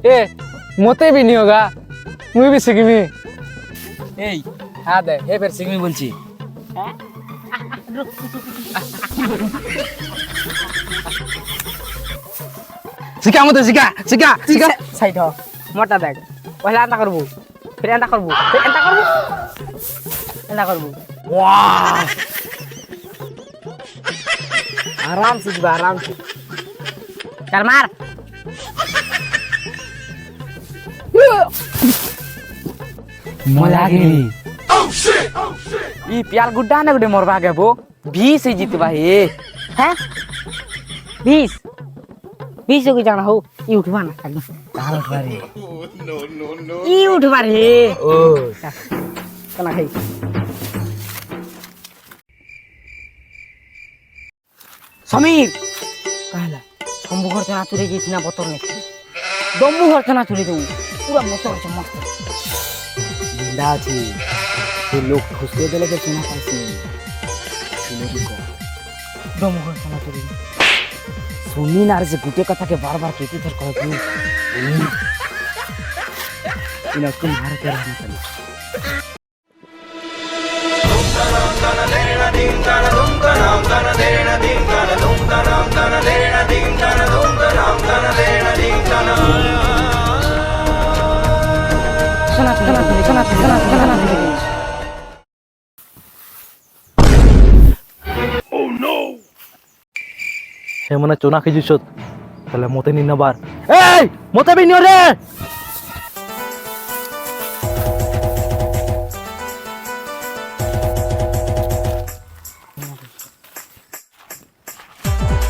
ए মতে भी नहीं होगा मुझे भी सीखी এই হ্যাঁ দে হে ফের সিগমি বলছি सिखा मत सिखा सिखा सिखा সাইড হ মোটা দেখ পয়লা আন্তা করবো ফির আন্তা করবো ফির আন্তা করবো আন্তা করবো वाह आराम से जीवा आराम से चल मार मजा गेली ई प्याल गुड्डा ना गुड्डे मोर भागे बो 20 से जीत भाई हैं 20 20 को जाना हो ई उठवा ना तार उठवा रे ई उठवा रे ओ कना खाई समीर कहला शंभू घर चना चुरी जीतना बोतल ने दम्बू घर चना चुरी दू पूरा बोतल से मस्त जिंदा छी ये लोग खुशे देले के सुना पाइसी दम्बू घर चना चुरी सुनी ना रे से गुटे कथा के बार-बार केती थर कहत नु इना को मार के रहना चाहिए सुना सुना सुना सुना सुना সে মনে চোনা খেয়েছিস তাহলে মতে নি নাবার এই মতে বি নিও রে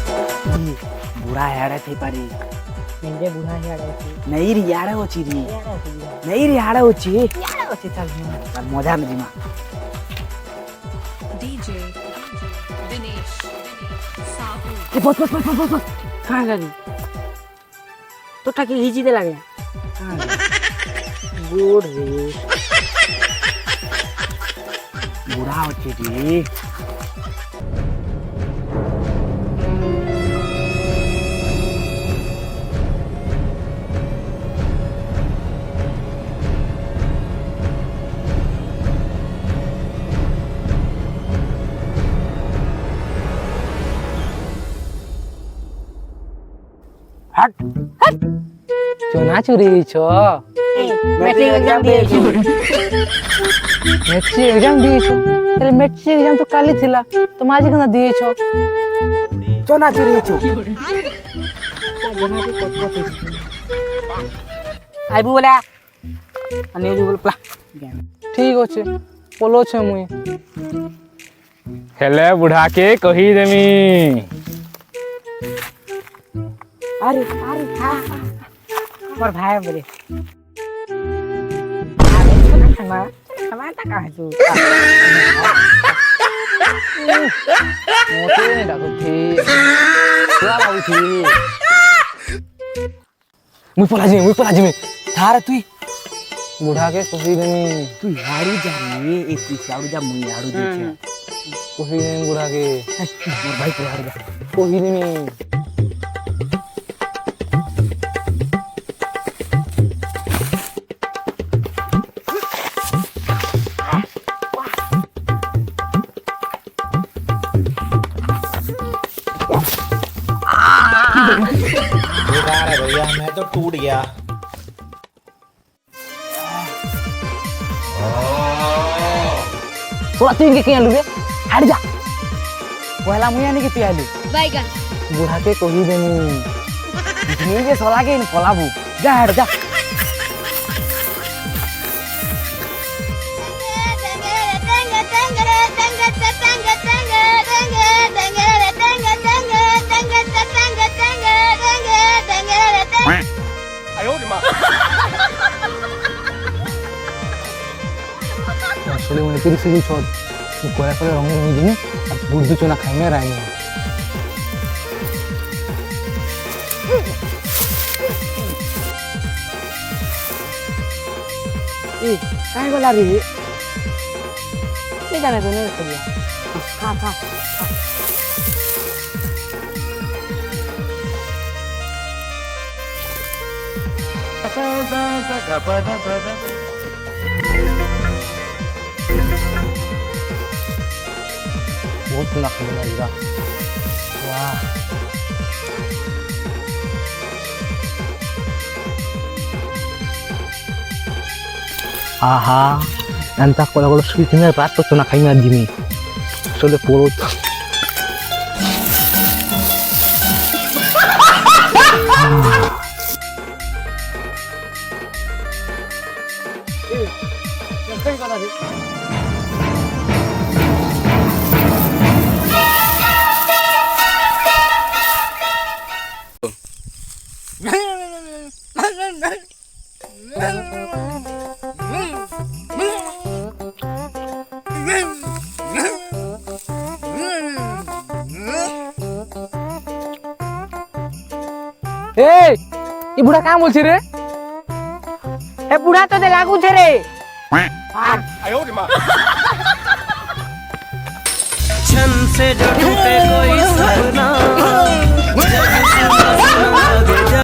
बुढ़ा हेड़े थी पारी निंजे बुढ़ा ही आड़े छी नहीं री याड़े होची री यार छी नहीं री याड़े होची यार होची चल चल मजा में जीमा DJ Dinesh Sahu ए बस बस बस बस बस कहां गई तो ठाकी हिजी दे लागे गुड रे बुढ़ा होची री हट চোনা চুরি দিছ मैट्रिक एग्जाम दिए छी মেট্রিক এক্সাম দিয়েছ তাহলে মেট্রিক এক্সাম তো কালি ଥିଲା তুমি আজ কেন দিয়েছ चोना चुरी छु आइबू बोला अनियु बोल प्ला ঠিক আছে পলোছে মুই হেলে বুঢ়াকে কহি দেমি अरे अरे हां मोर भाई बोले खाना खाना ता कहा तू মতে নি ডাকছি তোরা লাগুছি মুই পলা জিমি थार तू বুঢ়াকে কহি দেমি तू याड़ू जा रे ए तू याड़ू जा मुई याड़ू दे छे কহি দেমি বুঢ়াকে मोर भाई तो याड़ू जा কহি দেমি बेकार है भैया मैं तो टूट गया তোরা তুই কে আলু রে হাট যা पहला मुई आने के पियालू Baigan বুঢ়াকে কহি দেমি नहीं के सोला के पलाबू जा हट जा আসলে 29 কেজি ছোট তুই কয়া করে রঙের নিয়ে দিবি আর বুদ্ধি চোনা খাইমে রাইনি ए काहे गला रे के जाने तो नहीं करिया खा खा बहुत सुना खाने लगेगा वाह आहा nanti kalau sweetnya ratus tuh nak kayak gini sudah perut এই এই বুড়া কাম বলছে রে এ বুড়া তো দে লাগুছে রে छन से जो टूटे कोई सरना